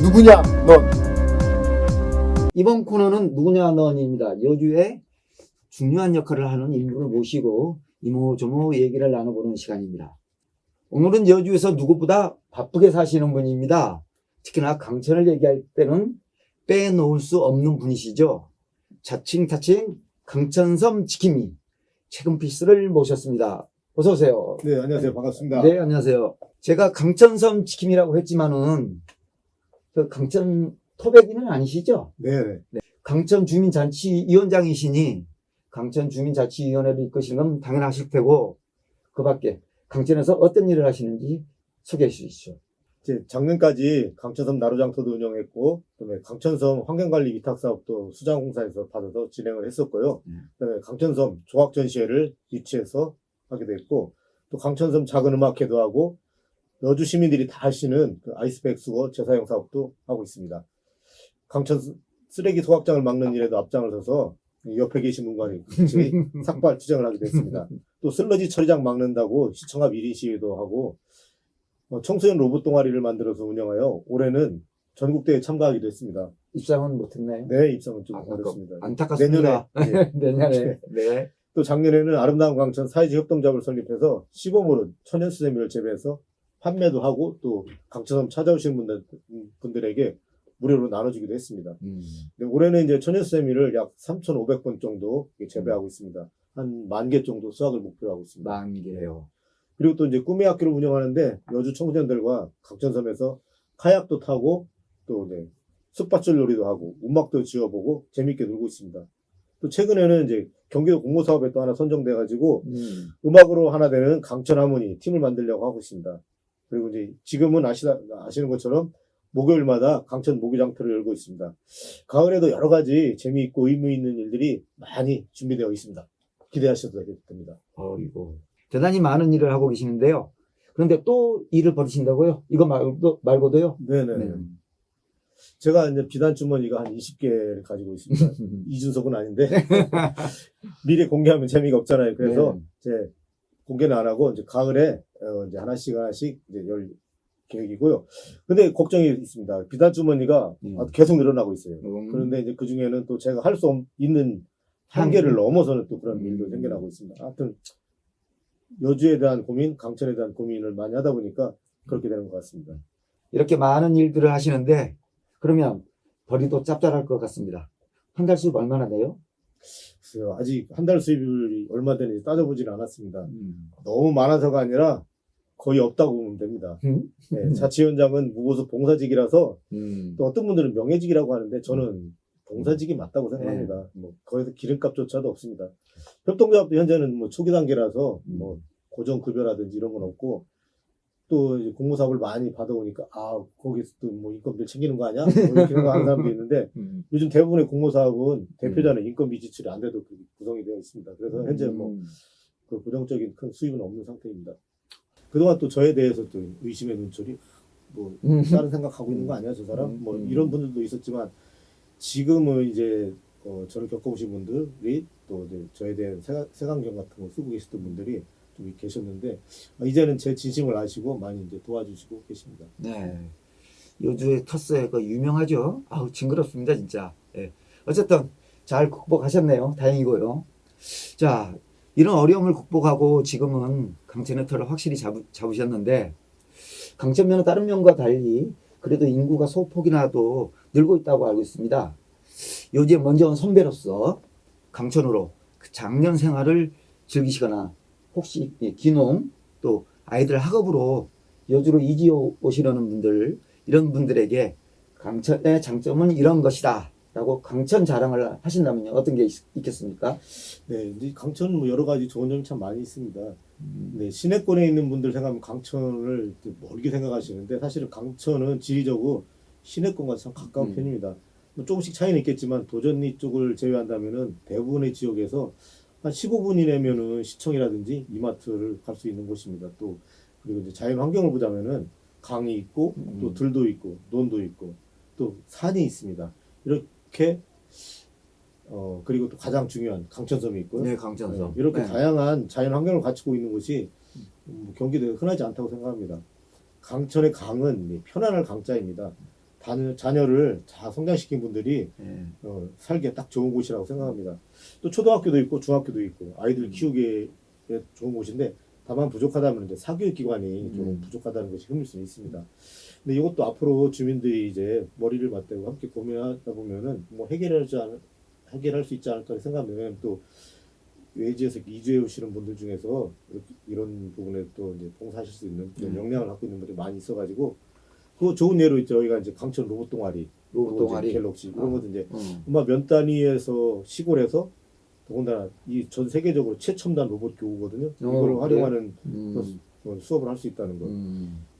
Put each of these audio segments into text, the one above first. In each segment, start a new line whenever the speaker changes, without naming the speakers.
누구냐 넌. 이번 코너는 누구냐 넌입니다. 여주에 중요한 역할을 하는 인물을 모시고 이모저모 얘기를 나눠보는 시간입니다. 오늘은 여주에서 누구보다 바쁘게 사시는 분입니다. 특히나 강천을 얘기할 때는 빼놓을 수 없는 분이시죠. 자칭 강천섬 지킴이 최근필스를 모셨습니다. 어서 오세요.
네, 안녕하세요. 반갑습니다.
네, 안녕하세요. 제가 강천섬 지킴이라고 했지만은 그 강천 토백이는 아니시죠?
네.
강천 주민자치위원장이시니 강천 주민자치위원회를 이끄시는 건 당연하실 테고 그 밖에 강천에서 어떤 일을 하시는지 소개해 주시죠.
이제 작년까지 강천섬 나루장터도 운영했고, 그다음에 강천섬 환경관리 위탁사업도 수장공사에서 받아서 진행을 했었고요. 그다음에 강천섬 조각전시회를 유치해서 하게 됐고, 또 강천섬 작은 음악회도 하고, 여주 시민들이 다 하시는 그 아이스백 수거 재사용 사업도 하고 있습니다. 강천 쓰레기 소각장을 막는 일에도 앞장을 서서 옆에 계신 분과 같이 삭발 투쟁을 하게 됐습니다. 또 슬러지 처리장 막는다고 시청 앞 1인 시위도 하고, 청소년 로봇 동아리를 만들어서 운영하여 올해는 전국대회에 참가하기도 했습니다.
입상은 못했나요?
네, 입상은 좀 어렵습니다.
안타깝습니다.
내년에.
내년에. 네.
또 작년에는 아름다운 강천 사회적 협동조합을 설립해서 시범으로 천연 수세미를 재배해서 판매도 하고 또 강천섬 찾아오시는 분들에게 무료로 나눠주기도 했습니다. 네, 올해는 이제 천연 수세미를 약 3,500번 정도 재배하고 있습니다. 한 10,000개 정도 수확을 목표로 하고 있습니다.
10,000개요.
그리고 또 이제 꿈의 학교를 운영하는데 여주 청소년들과 강천섬에서 카약도 타고 또 이제 숲밭줄 놀이도 하고 음악도 지어보고 재밌게 놀고 있습니다. 또 최근에는 이제 경기도 공모사업에 또 하나 선정돼가지고 음악으로 하나 되는 강천 하모니 팀을 만들려고 하고 있습니다. 그리고 이제 지금은 아시는 것처럼 목요일마다 강천 모기장터를 열고 있습니다. 가을에도 여러 가지 재미있고 의미 있는 일들이 많이 준비되어 있습니다. 기대하셔도 됩니다.
이거 대단히 많은 일을 하고 계시는데요. 그런데 또 일을 벌이신다고요? 이거 말고도요?
네네.
네.
제가 이제 비단 주머니가 한 20개를 가지고 있습니다. 이준석은 아닌데 미리 공개하면 재미가 없잖아요. 그래서 이제 공개는 안 하고 이제 가을에 이제 하나씩 이제 열 계획이고요. 근데 걱정이 있습니다. 비단 주머니가 계속 늘어나고 있어요. 그런데 이제 그 중에는 또 제가 할 수 있는 한계를 넘어서는 또 그런 일도 생겨나고 있습니다. 하여튼 여주에 대한 고민, 강천에 대한 고민을 많이 하다 보니까 그렇게 되는 것 같습니다.
이렇게 많은 일들을 하시는데 그러면 벌이도 짭짤할 것 같습니다. 한 달 수입 얼마나 돼요?
글쎄요, 아직 한 달 수입이 얼마 되는지 따져보지는 않았습니다. 너무 많아서가 아니라 거의 없다고 보면 됩니다. 네, 자치위원장은 무고수 봉사직이라서 또 어떤 분들은 명예직이라고 하는데 저는 봉사직이 맞다고 생각합니다. 뭐 거기서 기름값조차도 없습니다. 협동조합도 현재는 뭐 초기 단계라서 뭐 고정급여라든지 이런 건 없고 또 이제 공모사업을 많이 받아오니까 거기서 또 뭐 인건비를 챙기는 거 아니야? 뭐 이렇게 생각하는 사람도 있는데 요즘 대부분의 공모사업은 대표자는 인건비 지출이 안 돼도 구성이 되어 있습니다. 그래서 현재 뭐 그 고정적인 큰 수입은 없는 상태입니다. 그동안 또 저에 대해서 또 의심의 눈초리 뭐 다른 생각하고 있는 거 아니야 저 사람? 뭐 이런 분들도 있었지만 지금은 이제 저를 겪어보신 분들이 또 이제 저에 대한 색안경 같은 거 쓰고 계셨던 분들이 좀 계셨는데 이제는 제 진심을 아시고 많이 이제 도와주시고 계십니다.
네, 여주의 터스가 유명하죠. 징그럽습니다 진짜. 네. 어쨌든 잘 극복하셨네요. 다행이고요. 자, 이런 어려움을 극복하고 지금은 강천의 터를 확실히 잡으셨는데 강천면은 다른 면과 달리 그래도 인구가 소폭이 나도 늘고 있다고 알고 있습니다. 여주에 먼저 온 선배로서 강천으로 그 작년 생활을 즐기시거나 혹시 귀농 또 아이들 학업으로 여주로 이지 오시려는 분들 이런 분들에게 강천의 장점은 이런 것이다 라고 강천 자랑을 하신다면요 어떤 게 있겠습니까?
네, 이제 강천은 뭐 여러 가지 좋은 점이 참 많이 있습니다. 네, 시내권에 있는 분들 생각하면 강천을 멀게 생각하시는데 사실은 강천은 지리적으로 시내권과 참 가까운 편입니다. 뭐 조금씩 차이는 있겠지만 도전리 쪽을 제외한다면은 대부분의 지역에서 한 15분 이내면은 시청이라든지 이마트를 갈 수 있는 곳입니다. 또 그리고 이제 자연 환경을 보자면은 강이 있고 또 들도 있고 논도 있고 또 산이 있습니다. 이렇게 그리고 또 가장 중요한 강천섬이 있고요.
네, 강천섬.
이렇게 다양한 자연 환경을 갖추고 있는 곳이 경기도에 흔하지 않다고 생각합니다. 강천의 강은 편안할 강자입니다. 자녀를 잘 성장시킨 분들이
예.
살기에 딱 좋은 곳이라고 생각합니다. 또 초등학교도 있고 중학교도 있고 아이들 키우기에 좋은 곳인데 다만 부족하다면 이제 사교육 기관이 좀 부족하다는 것이 힘들 수는 있습니다. 근데 이것도 앞으로 주민들이 이제 머리를 맞대고 함께 고민하다 보면은 뭐 해결할 수 있지 않을까 생각하면 또 외지에서 이주해 오시는 분들 중에서 이런 부분에 또 이제 봉사하실 수 있는 그런 역량을 갖고 있는 분들이 많이 있어가지고 그 좋은 예로 저희가 이제 강천 로봇 동아리, 갤럭시 이런 것도 이제 아마 면 단위에서 시골에서 더군다나 이 전 세계적으로 최첨단 로봇 교구거든요. 이걸 활용하는 수업을 할 수 있다는 거.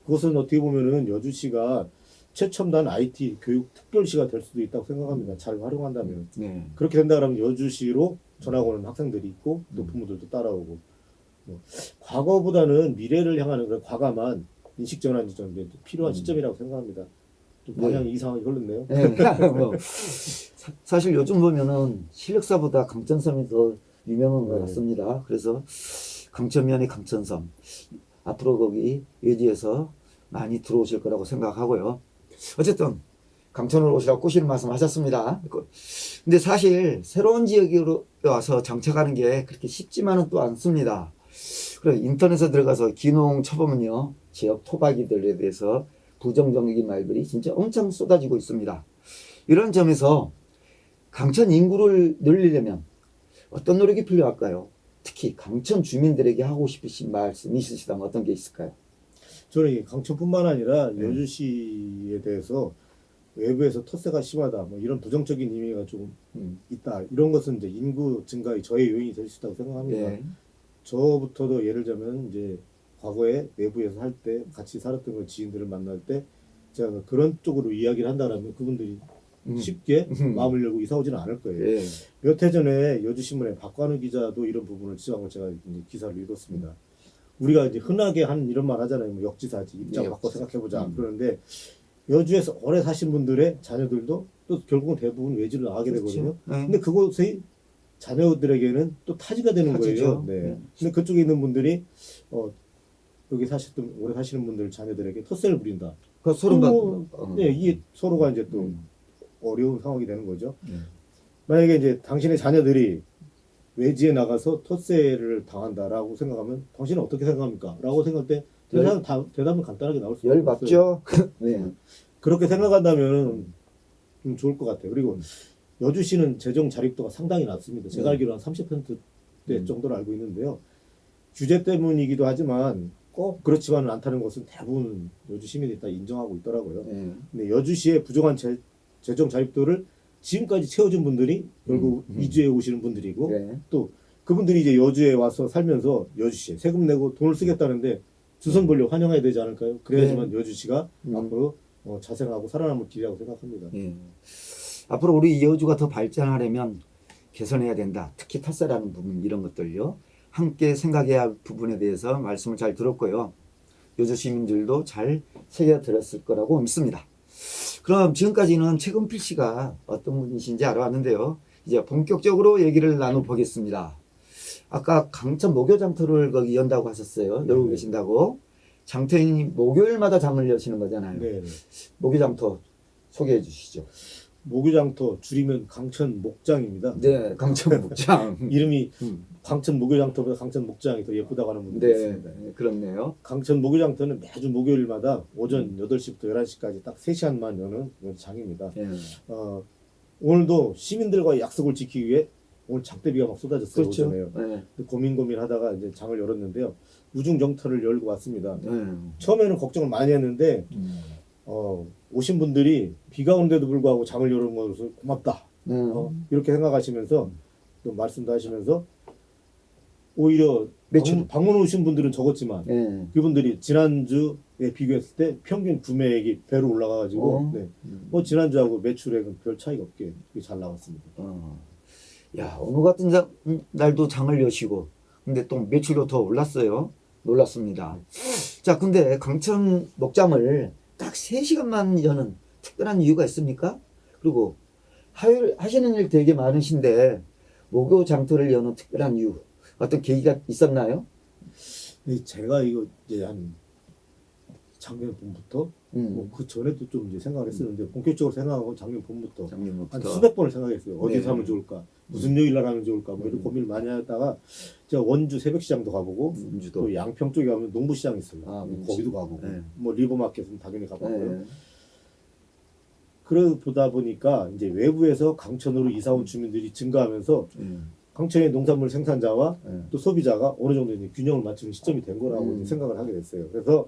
그것은 어떻게 보면은 여주시가 최첨단 IT 교육 특별시가 될 수도 있다고 생각합니다. 잘 활용한다면.
네.
그렇게 된다 그러면 여주시로 전학 오는 학생들이 있고 또 부모들도 따라오고 과거보다는 미래를 향하는 그런 과감한 인식 전환이 좀 필요한 시점이라고 생각합니다. 좀 방향이 이상하게 흘렀네요.
네. 뭐, 사실 요즘 보면은 실력사보다 강천섬이 더 유명한 것 같습니다. 그래서 강천면이 강천섬 앞으로 거기 외지에서 많이 들어오실 거라고 생각하고요. 어쨌든 강천으로 오시라고 꼬시는 말씀 하셨습니다. 근데 사실 새로운 지역으로 와서 정착하는 게 그렇게 쉽지만은 또 않습니다. 그래 인터넷에 들어가서 기농 쳐보면요, 지역 토박이들에 대해서 부정적인 말들이 진짜 엄청 쏟아지고 있습니다. 이런 점에서 강천 인구를 늘리려면 어떤 노력이 필요할까요? 특히 강천 주민들에게 하고 싶으신 말씀 있으시다면 어떤 게 있을까요?
저는 강천뿐만 아니라 여주시에 대해서 외부에서 텃세가 심하다, 뭐 이런 부정적인 의미가 좀 있다. 이런 것은 이제 인구 증가의 저의 요인이 될 수 있다고 생각합니다.
네.
저부터도 예를 들면 이제 과거에 외부에서 살 때 같이 살았던 그 지인들을 만날 때 제가 그런 쪽으로 이야기를 한다라면 그분들이 쉽게 마음을 열고 이사 오지는 않을 거예요.
네.
몇 해 전에 여주신문의 박관우 기자도 이런 부분을 지적한 걸 제가 이제 기사를 읽었습니다. 우리가 이제 흔하게 한 이런 말 하잖아요. 뭐 역지사지, 입장 바꿔 생각해보자. 그러는데 여주에서 오래 사신 분들의 자녀들도 또 결국은 대부분 외지로 나가게 되거든요. 근데 그곳의 자녀들에게는 또 타지가 되는 거예요. 네. 근데 그쪽에 있는 분들이 여기 사셨던 오래 사시는 분들 자녀들에게 텃세를 부린다.
그 소름
네, 이게 서로가 이제 또 어려운 상황이 되는 거죠. 만약에 이제 당신의 자녀들이 외지에 나가서 텃세를 당한다라고 생각하면 당신은 어떻게 생각합니까? 라고 생각할 때 대답은 간단하게 나올 수 있어요.
열받죠? 네.
그렇게 생각한다면 좀 좋을 것 같아요. 그리고 여주시는 재정 자립도가 상당히 낮습니다. 제가 알기로 한 30%대 정도로 알고 있는데요. 규제 때문이기도 하지만 꼭 그렇지만은 않다는 것은 대부분 여주 시민이 다 인정하고 있더라고요. 근데 여주시의 부족한 재정 자립도를 지금까지 채워준 분들이 결국 이주해 오시는 분들이고 또 그분들이 이제 여주에 와서 살면서 여주시에 세금 내고 돈을 쓰겠다는데 두 손 벌려 환영해야 되지 않을까요? 그래야지만 여주시가 앞으로 자생하고 살아남을 길이라고 생각합니다.
앞으로 우리 여주가 더 발전하려면 개선해야 된다. 특히 텃세라는 부분 이런 것들요. 함께 생각해야 할 부분에 대해서 말씀을 잘 들었고요. 여주 시민들도 잘 새겨 들었을 거라고 믿습니다. 그럼 지금까지는 최근필 씨가 어떤 분이신지 알아왔는데요. 이제 본격적으로 얘기를 나눠보겠습니다. 아까 강천 목요 장터를 거기 연다고 하셨어요. 열고 계신다고. 장터인이 목요일마다 장을 여시는 거잖아요.
네.
목요 장터 소개해 주시죠.
목요장터 줄이면 강천 목장입니다.
네, 강천 목장.
이름이 강천 목요장터보다 강천 목장이 더 예쁘다고 하는 분들이 있습니다.
네, 그렇네요.
강천 목요장터는 매주 목요일마다 오전 8시부터 11시까지 딱 3시간만 여는 장입니다. 오늘도 시민들과의 약속을 지키기 위해 오늘 장대비가 막 쏟아졌어요.
그렇죠.
오전에요. 고민하다가 이제 장을 열었는데요. 우중정터를 열고 왔습니다. 처음에는 걱정을 많이 했는데 오신 분들이 비가 오는데도 불구하고 장을 열은 것을 고맙다. 이렇게 생각하시면서 또 말씀도 하시면서 오히려 방문 오신 분들은 적었지만 그분들이 지난주에 비교했을 때 평균 구매액이 배로 올라가가지고 지난주하고 매출액은 별 차이가 없게 잘 나왔습니다.
야, 오늘 같은 날도 장을 여시고 근데 또 매출도 더 올랐어요. 놀랐습니다. 자, 근데 강천 목장을 딱 3시간만 여는 특별한 이유가 있습니까? 그리고 하시는 일 되게 많으신데 목요 장터를 여는 특별한 이유 어떤 계기가 있었나요?
제가 이거 이제 한 작년 봄부터 뭐 그 전에도 좀 이제 생각을 했었는데 본격적으로 생각하고 작년 봄부터 한
작년부터.
수백 번을 생각했어요. 어디서
네.
하면 좋을까? 무슨 요일 날 하면 좋을까? 뭐 이런 고민을 많이 하다가 제가 원주 새벽시장도 가보고
원주도.
또 양평 쪽에 가면 농부시장 있어요.
아,
거기도 가보고
네.
뭐 리버마켓은 당연히 가봤고요.
네.
그러다 보니까 이제 외부에서 강천으로 이사온 주민들이 증가하면서 강천의 농산물 생산자와 또 소비자가 어느 정도 이제 균형을 맞추는 시점이 된 거라고 이제 생각을 하게 됐어요. 그래서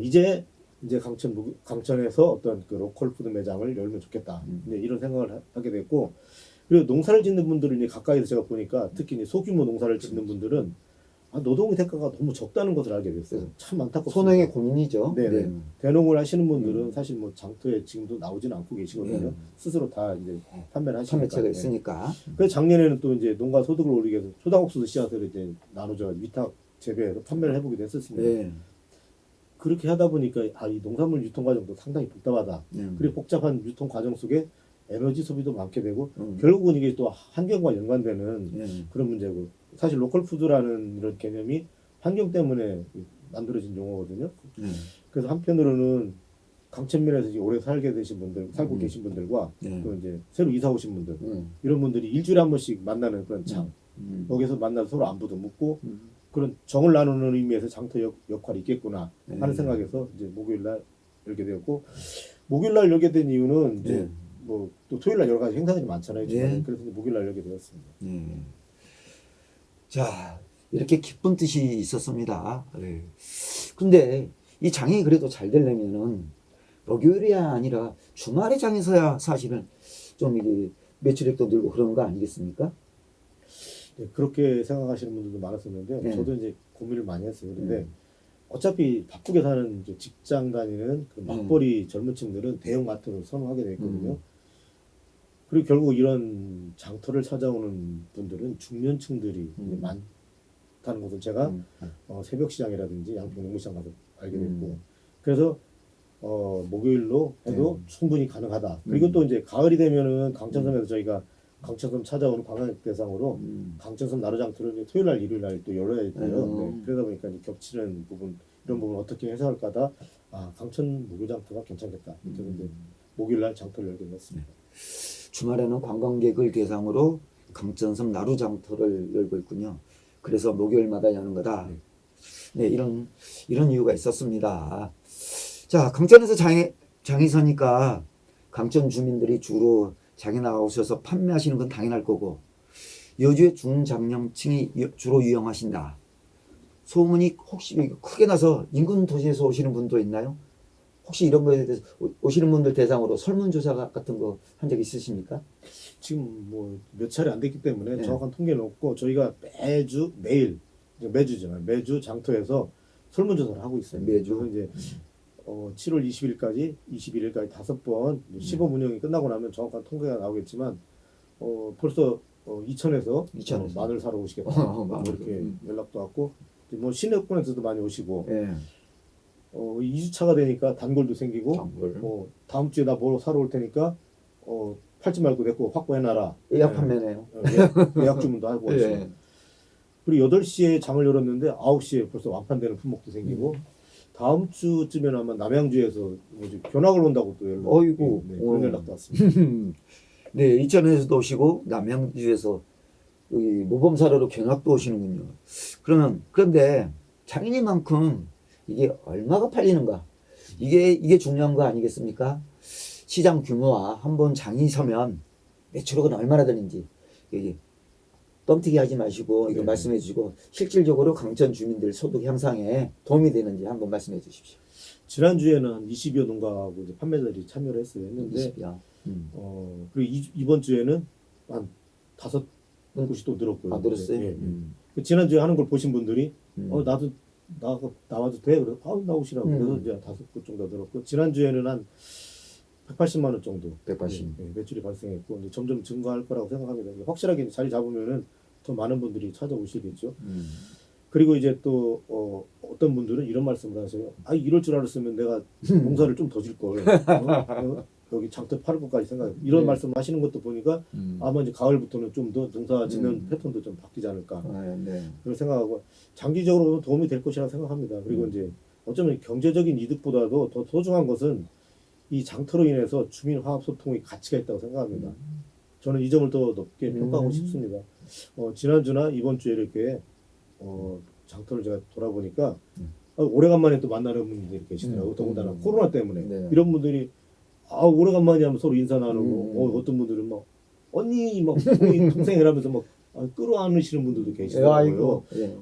이제 강천에서 어떤 그 로컬 푸드 매장을 열면 좋겠다. 이제 이런 생각을 하게 됐고, 그리고 농사를 짓는 분들을 이제 가까이서 제가 보니까 특히 이제 소규모 농사를 짓는 분들은 노동의 대가가 너무 적다는 것을 알게 됐어요. 참 안타깝습니다.
소명의 고민이죠.
네네. 대농을 하시는 분들은 사실 뭐 장터에 지금도 나오지는 않고 계시거든요. 스스로 다 이제 판매를 하시니까.
판매체가
네.
있으니까.
그래서 작년에는 또 이제 농가 소득을 올리기 위해서 초당옥수수 씨앗을 이제 나눠줘 위탁 재배해서 판매를 해보기도 했었습니다.
네.
그렇게 하다 보니까 이 농산물 유통 과정도 상당히 복잡하다. 그리고 복잡한 유통 과정 속에 에너지 소비도 많게 되고 결국은 이게 또 환경과 연관되는 그런 문제고, 사실 로컬 푸드라는 이런 개념이 환경 때문에 만들어진 용어거든요. 그래서 한편으로는 강천면에서 이제 오래 살게 되신 분들, 살고 계신 분들과 또 이제 새로 이사 오신 분들, 이런 분들이 일주일에 한 번씩 만나는 그런 장, 거기서 만나서 서로 안부도 묻고 그런 정을 나누는 의미에서 장터 역할이 있겠구나 하는 생각에서 이제 목요일 날 열게 되었고, 목요일 날 열게 된 이유는 이제 뭐 또 토요일 날 여러 가지 행사들이 많잖아요. 그래서 이제 목요일 날 열게 되었습니다.
자, 이렇게 기쁜 뜻이 있었습니다. 근데 이 장이 그래도 잘 되려면은 목요일이 아니라 주말에 장에서야 사실은 좀 이게 매출액도 늘고 그러는 거 아니겠습니까?
네, 그렇게 생각하시는 분들도 많았었는데 저도 이제 고민을 많이 했어요. 근데 어차피 바쁘게 사는 이제 직장 다니는 그 맞벌이 젊은 층들은 대형 마트를 선호하게 돼 있거든요. 그리고 결국 이런 장터를 찾아오는 분들은 중년층들이 이제 많다는 것을 제가 새벽 시장이라든지 양평 농구시장 가서 알게 됐고, 그래서 목요일로 해도 충분히 가능하다. 그리고 또 이제 가을이 되면은 강천섬에서 저희가 강천섬 찾아오는 관광객 대상으로 강천섬 나루장터를 이제 토요일 날, 일요일 날 또 열어야 돼요. 그러다 보니까 이제 겹치는 부분, 이런 부분 어떻게 해석할까다 강천 목요일 장터가 괜찮겠다. 그래서 이제 목요일 날 장터를 열게 됐습니다.
주말에는 관광객을 대상으로 강천섬 나루장터를 열고 있군요. 그래서 목요일마다 여는 거다. 네, 이런 이유가 있었습니다. 자, 강천에서 장이 서니까 강천 주민들이 주로 장에 나오셔서 판매하시는 건 당연할 거고, 여주의 중장년층이 주로 이용하신다. 소문이 혹시 크게 나서 인근 도시에서 오시는 분도 있나요? 혹시 이런 거에 대해서 오시는 분들 대상으로 설문조사 같은 거 한 적 있으십니까?
지금 뭐 몇 차례 안 됐기 때문에 정확한 통계는 없고, 저희가 매주 장터에서 설문조사를 하고 있어요.
매주.
그래서 이제 7월 20일까지 21일까지 5번 시범 운영이 끝나고 나면 정확한 통계가 나오겠지만 벌써 이천에서 마늘 사러 오시겠다 뭐 이렇게 연락도 왔고, 뭐 시내권에서도 많이 오시고 2주차가 되니까 단골도 생기고 다음 주에 나 뭐 사러 올 테니까 팔지 말고 내 거 확보해놔라.
예약 판매네요.
예약 주문도 하고 오시고. 그리고 8시에 장을 열었는데 9시에 벌써 완판되는 품목도 생기고, 다음 주쯤에는 아마 남양주에서 견학을 온다고 또 그런 연락도 왔습니다.
네, 이천에서도 오시고 남양주에서 여기 모범 사례로 견학도 오시는군요. 그런데 장인이만큼 이게 얼마가 팔리는가? 이게 중요한 거 아니겠습니까? 시장 규모와 한번 장이 서면 매출액은 얼마나 되는지 뻥튀기 하지 마시고 이거 말씀해 주시고, 실질적으로 강천 주민들 소득 향상에 도움이 되는지 한번 말씀해 주십시오.
지난주에는 20여 농가하고 이제 판매자들이 참여를 했는데
20여.
그리고 이번 주에는 한 5곳이 또 늘었고요.
늘었어요?
지난주에 하는 걸 보신 분들이 나도 나와도 돼? 그래서 나오시라고. 그래서 이제 5곳 정도 늘었고, 지난주에는 한 180만 원 정도
180.
매출이 발생했고, 이제 점점 증가할 거라고 생각합니다. 확실하게 자리 잡으면은 더 많은 분들이 찾아오시겠죠. 그리고 이제 또 어떤 분들은 이런 말씀을 하세요. 이럴 줄 알았으면 내가 농사를 좀 더 질 걸. 여기 장터 팔을 것까지 생각해요. 이런 말씀 하시는 것도 보니까 아마 이제 가을부터는 좀 더 농사 짓는 패턴도 좀 바뀌지 않을까. 그런 생각하고, 장기적으로 도움이 될 것이라 생각합니다. 그리고 이제 어쩌면 경제적인 이득보다도 더 소중한 것은 이 장터로 인해서 주민 화합 소통의 가치가 있다고 생각합니다. 저는 이 점을 더 높게 평가하고 싶습니다. 지난주나 이번 주에 이렇게 장터를 제가 돌아보니까 오래간만에 또 만나는 분들이 계시더라고요. 더군다나 코로나 때문에
네.
이런 분들이 오래간만에 하면 서로 인사 나누고 어떤 분들은 막 언니 막 동생 이라면서 막 끌어안으시는 분들도 계시더라고요.
아이고. 예.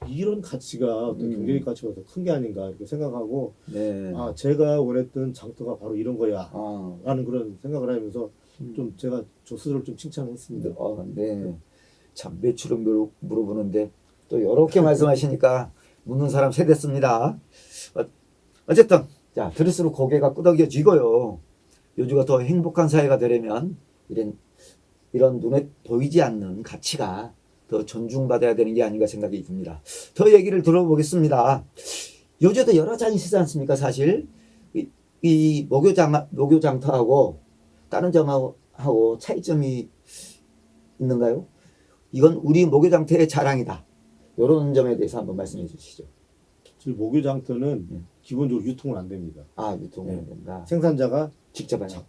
이런 가치가 어떤 경제적 가치가 더 큰 게 아닌가 이렇게 생각하고
네.
제가 원했던 장터가 바로 이런 거야
아.
라는 그런 생각을 하면서 좀 제가 저 스스로를 좀 칭찬했습니다.
네. 참 매출은 물어보는데 또 이렇게 말씀하시니까 묻는 사람 세댔습니다. 어쨌든 자 들을수록 고개가 끄덕여지고요. 요주가 더 행복한 사회가 되려면 이런 눈에 보이지 않는 가치가 더 존중받아야 되는 게 아닌가 생각이 듭니다. 더 얘기를 들어보겠습니다. 요즘도 여러 장이 있지 않습니까? 사실 이 목요장터하고 다른 점하고 차이점이 있는가요? 이건 우리 목요장터의 자랑이다. 이런 점에 대해서 한번 말씀해 주시죠.
지금 목요장터는 기본적으로 유통은 안 됩니다.
유통은 안 된다.
생산자가
직접 하냐?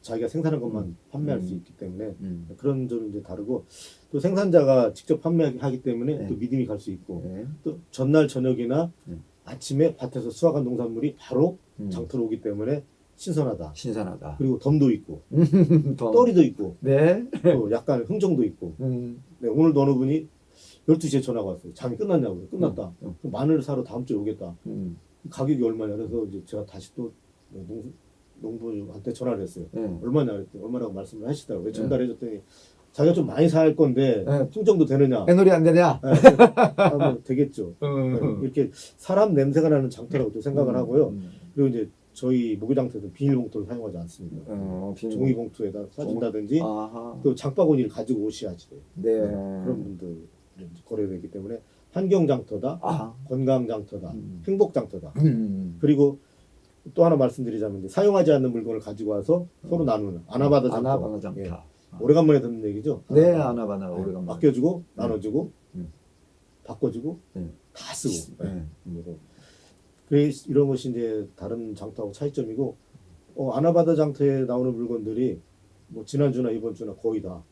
자기가 생산한 것만 판매할 수 있기 때문에 그런 점이 이제 다르고 또 생산자가 직접 판매하기 때문에 또 믿음이 갈 수 있고 또 전날 저녁이나 아침에 밭에서 수확한 농산물이 바로 장터로 오기 때문에 신선하다. 그리고 덤도 있고 떨이도 있고
네.
또 약간 흥정도 있고 네, 오늘도 어느 분이 12시에 전화가 왔어요. 장이 끝났냐고요. 끝났다. 그럼 마늘 사러 다음 주에 오겠다. 가격이 얼마냐. 그래서 이제 제가 다시 또 농부한테 전화를 했어요. 얼마냐 그랬더니 얼마라고 말씀을 하시더라고요. 전달해 줬더니 자기가 좀 많이 살 건데 흥정도 되느냐.
애놀이 안 되냐.
뭐 되겠죠. 이렇게 사람 냄새가 나는 장터라고 또 생각을 하고요. 그리고 이제 저희 목요장터에서 비닐봉투를 사용하지 않습니다. 종이봉투에다 싸준다든지 또 장바구니를 가지고 오셔야지 돼요.
네.
그런 분들 거래되기 때문에 환경장터다, 건강장터다, 행복장터다. 그리고 또 하나 말씀드리자면 이제 사용하지 않는 물건을 가지고 와서 서로 나누는 아나바다 장터. 예. 오래간만에 듣는 얘기죠.
네, 아나바나 오래간만에.
맡겨주고 나눠주고 바꿔주고 다 쓰고. 그래서 이런 것이 이제 다른 장터하고 차이점이고 아나바다 장터에 나오는 물건들이 뭐 지난주나 이번 주나 거의 다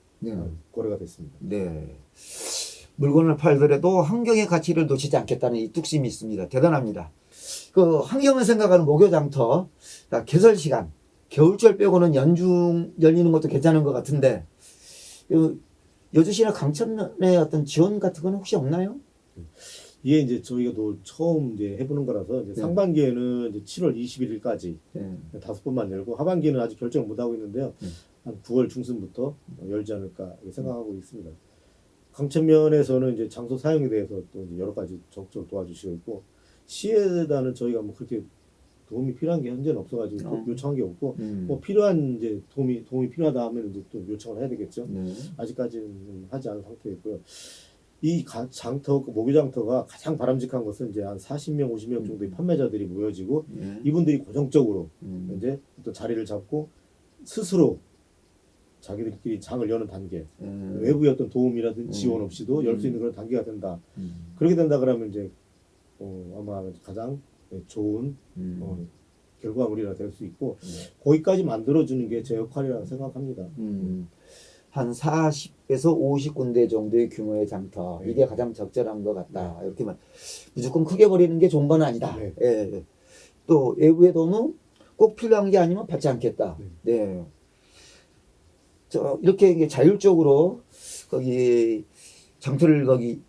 거래가 됐습니다.
네. 물건을 팔더라도 환경의 가치를 놓치지 않겠다는 이 뚝심이 있습니다. 대단합니다. 그 환경을 생각하는 목요장터 개설 시간 겨울철 빼고는 연중 열리는 것도 괜찮은 것 같은데 여주시나 강천의 어떤 지원 같은 건 혹시 없나요?
이게 이제 저희가 또 처음 이제 해보는 거라서 이제 상반기에는 이제 7월 21일까지 5번만 열고 하반기는 아직 결정을 못 하고 있는데요. 한 9월 중순부터 열지 않을까 생각하고 있습니다. 강천면에서는 이제 장소 사용에 대해서 또 이제 여러 가지 적극적으로 도와주시고 있고 시에다는 저희가 뭐 그렇게 도움이 필요한 게 현재는 없어가지고 요청한 게 없고 뭐 필요한 이제 도움이 필요하다 하면 이제 또 요청을 해야 되겠죠. 아직까지는 하지 않은 상태이고요. 이 장터 목요장터가 가장 바람직한 것은 이제 한 40명, 50명 정도의 판매자들이 모여지고 이분들이 고정적으로 이제 어떤 자리를 잡고 스스로 자기들끼리 장을 여는 단계, 외부의 어떤 도움이라든지 지원 없이도 열 수 있는 그런 단계가 된다. 그렇게 된다 그러면 이제 아마 가장 좋은 결과물이라 될 수 있고 거기까지 만들어주는 게 제 역할이라고 생각합니다.
한 40에서 50군데 정도의 규모의 장터 이게 가장 적절한 것 같다. 이렇게만 무조건 크게 버리는 게 좋은 건 아니다. 또 외부의 도움은 꼭 필요한 게 아니면 받지 않겠다. 네. 이렇게 자율적으로 거기 장터를 거기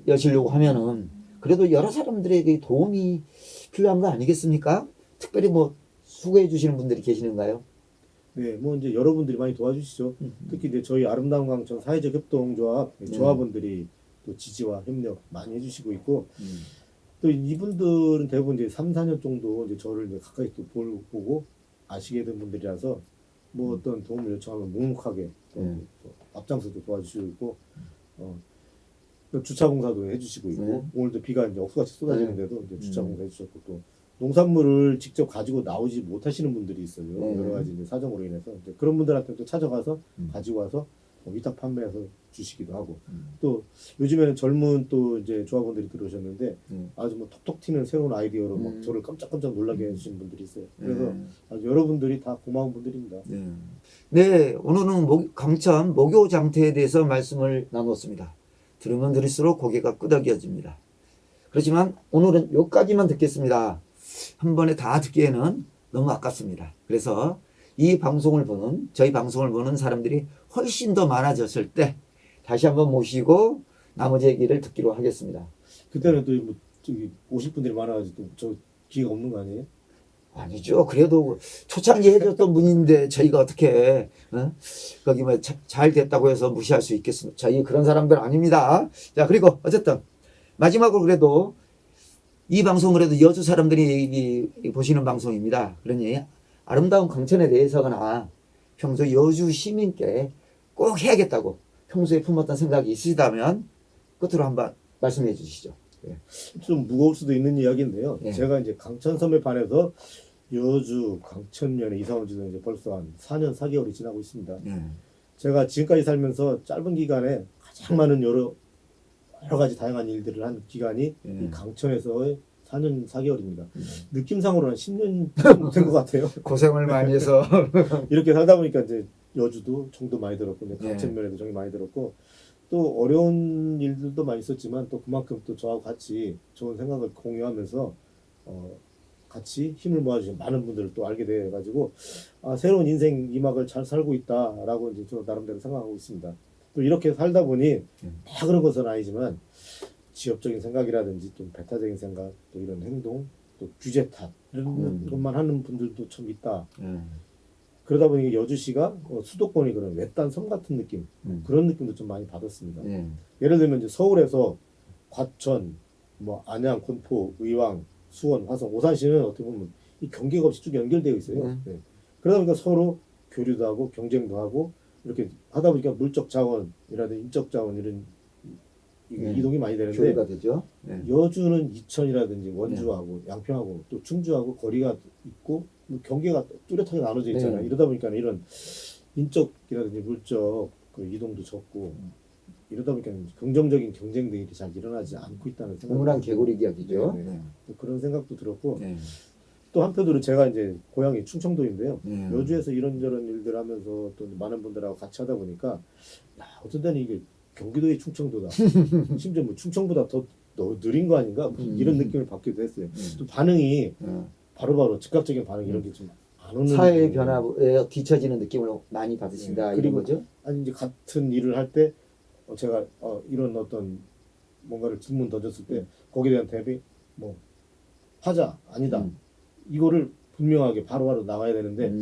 여시려고 하면은 그래도 여러 사람들에게 도움이 필요한 거 아니겠습니까? 특별히 뭐 수고해 주시는 분들이 계시는가요?
네, 뭐 이제 여러분들이 많이 도와주시죠. 특히 이제 저희 아름다운 강천 사회적 협동조합 조합원들이 또 지지와 협력 많이 해주시고 있고 또 이분들은 대부분 이제 3, 4년 정도 이제 저를 이제 가까이 또 보고 아시게 된 분들이라서 뭐 어떤 도움을 요청하면 묵묵하게 또 앞장서도 도와주시고 있고 주차 공사도 해주시고 있고 오늘도 비가 이제 억수같이 쏟아지는데도 이제 주차 공사 해주셨고 또 농산물을 직접 가지고 나오지 못하시는 분들이 있어요. 여러 가지 이제 사정으로 인해서 이제 그런 분들한테 또 찾아가서 가지고 와서 위탁 판매해서 주시기도 하고 또 요즘에는 젊은 또 이제 조합원들이 들어오셨는데 아주 뭐 톡톡 튀는 새로운 아이디어로 막 저를 깜짝깜짝 놀라게 해주신 분들이 있어요. 그래서 아주 여러분들이 다 고마운 분들입니다.
네, 오늘은 강천 목요 장터에 대해서 말씀을 나눴습니다. 들으면 들을수록 고개가 끄덕여집니다. 그렇지만 오늘은 여기까지만 듣겠습니다. 한 번에 다 듣기에는 너무 아깝습니다. 그래서 저희 방송을 보는 사람들이 훨씬 더 많아졌을 때 다시 한번 모시고 나머지 얘기를 듣기로 하겠습니다.
그때는 또 뭐 저기 오실 분들이 많아가지고 저 기회가 없는 거 아니에요?
아니죠. 그래도 초창기 해줬던 분인데 저희가 어떻게 거기 뭐 잘 됐다고 해서 무시할 수 있겠습니까? 저희 그런 사람들 아닙니다. 자, 그리고 어쨌든 마지막으로 그래도 이 방송 그래도 여주 사람들이 보시는 방송입니다. 그러니 아름다운 강천에 대해서거나 평소 여주 시민께 꼭 해야겠다고 평소에 품었던 생각이 있으시다면 끝으로 한번 말씀해 주시죠.
좀 무거울 수도 있는 이야기인데요.
예.
제가 이제 강천섬에 반해서 여주 강천면에 이사 온 지는 이제 벌써 한 4년 4개월이 지나고 있습니다. 제가 지금까지 살면서 짧은 기간에 가장 많은 여러 가지 다양한 일들을 한 기간이 이 강천에서의 4년 4개월입니다. 느낌상으로는 10년 된 것 같아요.
고생을 많이 해서
이렇게 살다 보니까 이제 여주도 정도 많이 들었고 이제 강천면에도 정이 많이 들었고 또 어려운 일들도 많이 있었지만 또 그만큼 또 저하고 같이 좋은 생각을 공유하면서 같이 힘을 모아주신 많은 분들을 또 알게 돼가지고 새로운 인생 이막을 잘 살고 있다라고 이제 저 나름대로 생각하고 있습니다. 또 이렇게 살다 보니 다 그런 것은 아니지만 지엽적인 생각이라든지 좀 배타적인 생각 또 이런 행동 또 규제 탓 이런 것만 하는 분들도 참 있다. 그러다 보니 여주시가 수도권이 그런 외딴 섬 같은 느낌 그런 느낌도 좀 많이 받았습니다. 예를 들면 이제 서울에서 과천, 뭐 안양, 군포, 의왕, 수원, 화성, 오산시는 어떻게 보면 이 경계가 없이 쭉 연결되어 있어요. 그러다 보니까 서로 교류도 하고 경쟁도 하고 이렇게 하다 보니까 물적 자원이라든지 인적 자원 이런 이동이 많이 되는데
교류가 되죠.
여주는 이천이라든지 원주하고 양평하고 또 충주하고 거리가 있고 경계가 뚜렷하게 나눠져 있잖아요. 이러다 보니까 이런 인적이라든지 물적 그 이동도 적고 이러다 보니까 긍정적인 경쟁들이 잘 일어나지 않고 있다는 생각이
우물안 개구리 이야기죠.
또 그런 생각도 들었고 또 한편으로 제가 이제 고향이 충청도인데요. 여주에서 이런저런 일들 하면서 또 많은 분들하고 같이 하다 보니까 야, 어떤 때는 이게 경기도의 충청도다. 심지어 뭐 충청보다 더 느린 거 아닌가? 이런 느낌을 받기도 했어요. 또 반응이 바로바로 즉각적인 반응 이런 게 좀 안 오는
사회의 변화에 뒤처지는 느낌을 많이 받으신다. 이런
그리고
거죠.
아니 이제 같은 일을 할 때 제가 이런 어떤 뭔가를 질문 던졌을 때 거기에 대한 대비 뭐 하자 아니다 이거를 분명하게 바로바로 나가야 되는데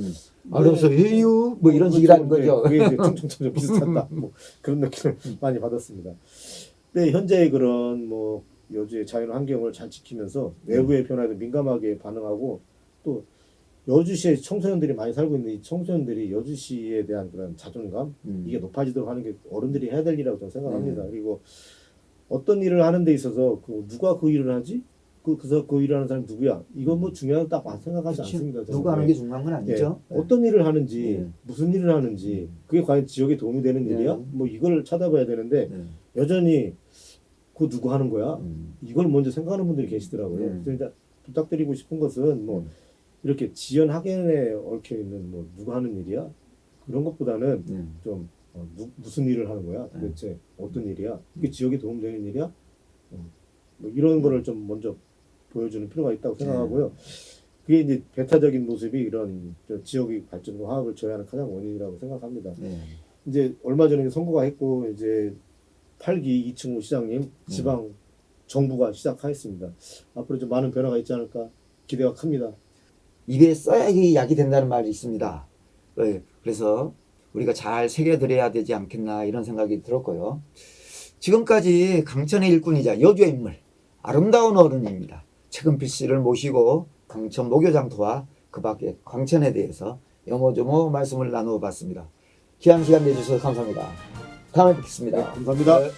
알아서 해요 뭐 이런 식이라는 거죠.
그게 이제 충청처럼 비슷하다 뭐 그런 느낌을 많이 받았습니다. 근데 현재의 그런 뭐 여주의 자연 환경을 잘 지키면서 외부의 변화에도 민감하게 반응하고 또 여주시에 청소년들이 많이 살고 있는 이 청소년들이 여주시에 대한 그런 자존감 이게 높아지도록 하는 게 어른들이 해야 될 일이라고 저는 생각합니다. 그리고 어떤 일을 하는 데 있어서 누가 그 일을 하지? 그 일을 하는 사람이 누구야? 이건 뭐 중요하다고 생각하지 않습니다. 저는.
누가 하는 게 중요한 건 아니죠.
어떤 일을 하는지 무슨 일을 하는지 그게 과연 지역에 도움이 되는 일이야? 뭐 이걸 찾아봐야 되는데 여전히 그 누구 하는 거야? 이걸 먼저 생각하는 분들이 계시더라고요. 그래서 일단 부탁드리고 싶은 것은 뭐 이렇게 지연 학연에 얽혀 있는 뭐 누가 하는 일이야? 그런 것보다는 좀 무슨 일을 하는 거야? 도대체 어떤 일이야? 이게 지역에 도움되는 일이야? 뭐 이런 거를 좀 먼저 보여주는 필요가 있다고 생각하고요. 그게 이제 배타적인 모습이 이런 지역의 발전과 화합을 저해하는 가장 원인이라고 생각합니다. 이제 얼마 전에 선거가 했고 이제 8기 이충우 시장님 지방 정부가 시작하였습니다. 앞으로 좀 많은 변화가 있지 않을까 기대가 큽니다.
입에 써야지 약이 된다는 말이 있습니다. 그래서 우리가 잘 새겨드려야 되지 않겠나 이런 생각이 들었고요. 지금까지 강천의 일꾼이자 여주의 인물 아름다운 어른입니다. 최근필 씨를 모시고 강천 목요장터와 그 밖에 강천에 대해서 영어조모 말씀을 나누어 봤습니다. 귀한 시간 내주셔서 감사합니다. 다음에 뵙겠습니다.
네, 감사합니다.
네.